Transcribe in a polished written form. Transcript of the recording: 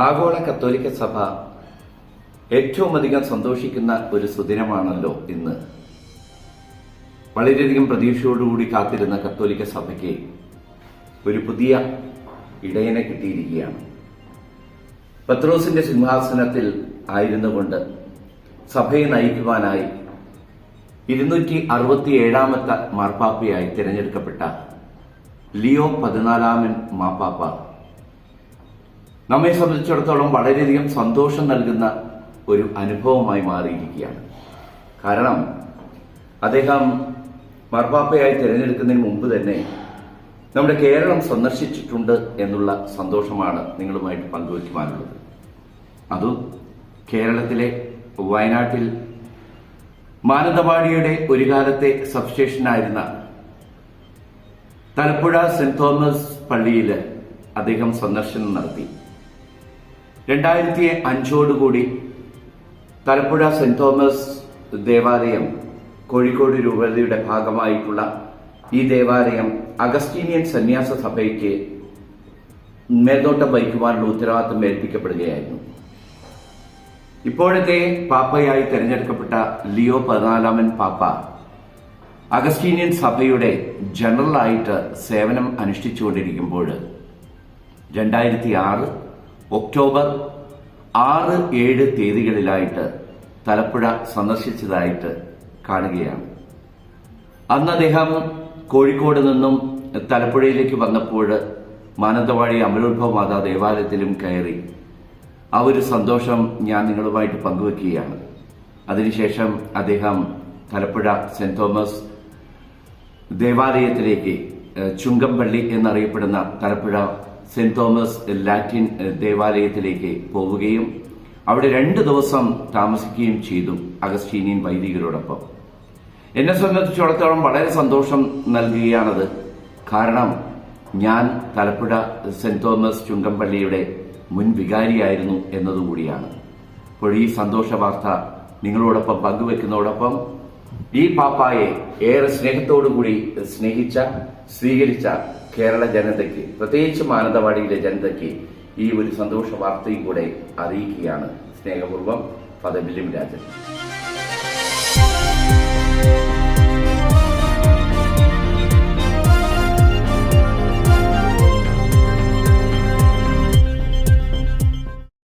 ആഗോള കത്തോലിക്ക സഭ ഏറ്റവും അധികം സന്തോഷിക്കുന്ന ഒരു സുദിനമാണല്ലോ ഇന്ന്. വളരെയധികം പ്രതീക്ഷയോടുകൂടി കാത്തിരുന്ന കത്തോലിക്ക സഭയ്ക്ക് ഒരു പുതിയ ഇടയനെ കിട്ടിയിരിക്കുകയാണ്. പത്രോസിന്റെ സിംഹാസനത്തിൽ ആയിരുന്നുകൊണ്ട് സഭയെ നയിക്കുവാനായി 267ാമത്തെ മാർപ്പാപ്പയായി തിരഞ്ഞെടുക്കപ്പെട്ട ലിയോ 14 മാർപ്പാപ്പ നമ്മെ സംബന്ധിച്ചിടത്തോളം വളരെയധികം സന്തോഷം നൽകുന്ന ഒരു അനുഭവമായി മാറിയിരിക്കുകയാണ്. കാരണം അദ്ദേഹം മാർപ്പാപ്പയായി തിരഞ്ഞെടുക്കുന്നതിന് മുമ്പ് തന്നെ നമ്മുടെ കേരളം സന്ദർശിച്ചിട്ടുണ്ട് എന്നുള്ള സന്തോഷമാണ് നിങ്ങളുമായിട്ട് പങ്കുവയ്ക്കുവാനുള്ളത്. അതും കേരളത്തിലെ വയനാട്ടിൽ മാനന്തവാടിയുടെ ഒരു കാലത്തെ സബ്സ്റ്റേഷനായിരുന്ന തലപ്പുഴ സെന്റ് തോമസ് പള്ളിയിൽ അദ്ദേഹം സന്ദർശനം നടത്തി. 2005 തലപ്പുഴ സെന്റ് തോമസ് ദേവാലയം കോഴിക്കോട് രൂപതയുടെ ഭാഗമായിട്ടുള്ള ഈ ദേവാലയം അഗസ്റ്റീനിയൻ സന്യാസ സഭയ്ക്ക് മേൽനോട്ടം വഹിക്കുവാനുള്ള ഉത്തരവാദിത്തം ഏൽപ്പിക്കപ്പെടുകയായിരുന്നു. ഇപ്പോഴത്തെ പാപ്പയായി തെരഞ്ഞെടുക്കപ്പെട്ട ലിയോ 14 പാപ്പ അഗസ്റ്റീനിയൻ സഭയുടെ ജനറലായിട്ട് സേവനം അനുഷ്ഠിച്ചുകൊണ്ടിരിക്കുമ്പോൾ 2006 ഒക്ടോബർ 6-7 തീയതികളിലായിട്ട് തലപ്പുഴ സന്ദർശിച്ചതായിട്ട് കാണുകയാണ്. അന്ന് അദ്ദേഹം കോഴിക്കോട് നിന്നും തലപ്പുഴയിലേക്ക് വന്നപ്പോൾ മാനന്തവാടി അമലോത്ഭവ മാതാ ദേവാലയത്തിലും കയറി. ആ ഒരു സന്തോഷം ഞാൻ നിങ്ങളുമായിട്ട് പങ്കുവെക്കുകയാണ്. അതിനുശേഷം അദ്ദേഹം തലപ്പുഴ സെന്റ് തോമസ് ദേവാലയത്തിലേക്ക്, ചുങ്കംപള്ളി എന്നറിയപ്പെടുന്ന തലപ്പുഴ സെന്റ് തോമസ് ലാറ്റിൻ ദേവാലയത്തിലേക്ക് പോവുകയും അവിടെ 2 ദിവസം താമസിക്കുകയും ചെയ്തു അഗസ്റ്റീനിയൻ വൈദികരോടൊപ്പം. എന്നെ സംബന്ധിച്ചിടത്തോളം വളരെ സന്തോഷം നൽകുകയാണത്. കാരണം ഞാൻ തലപ്പുഴ സെന്റ് തോമസ് ചുങ്കംപള്ളിയുടെ മുൻ വികാരിയായിരുന്നു എന്നതുകൂടിയാണ്. അപ്പോൾ ഈ സന്തോഷ വാർത്ത നിങ്ങളോടൊപ്പം പങ്കുവെക്കുന്നതോടൊപ്പം ഈ പാപ്പായെ ഏറെ സ്നേഹത്തോടുകൂടി സ്വീകരിച്ച കേരള ജനതയ്ക്ക്, പ്രത്യേകിച്ച് മാനന്തവാടിയിലെ ജനതയ്ക്ക് ഈ ഒരു സന്തോഷ വാർത്തയും കൂടെ അറിയിക്കുകയാണ്. സ്നേഹപൂർവ്വം ഫാദർ വില്യം രാജൻ.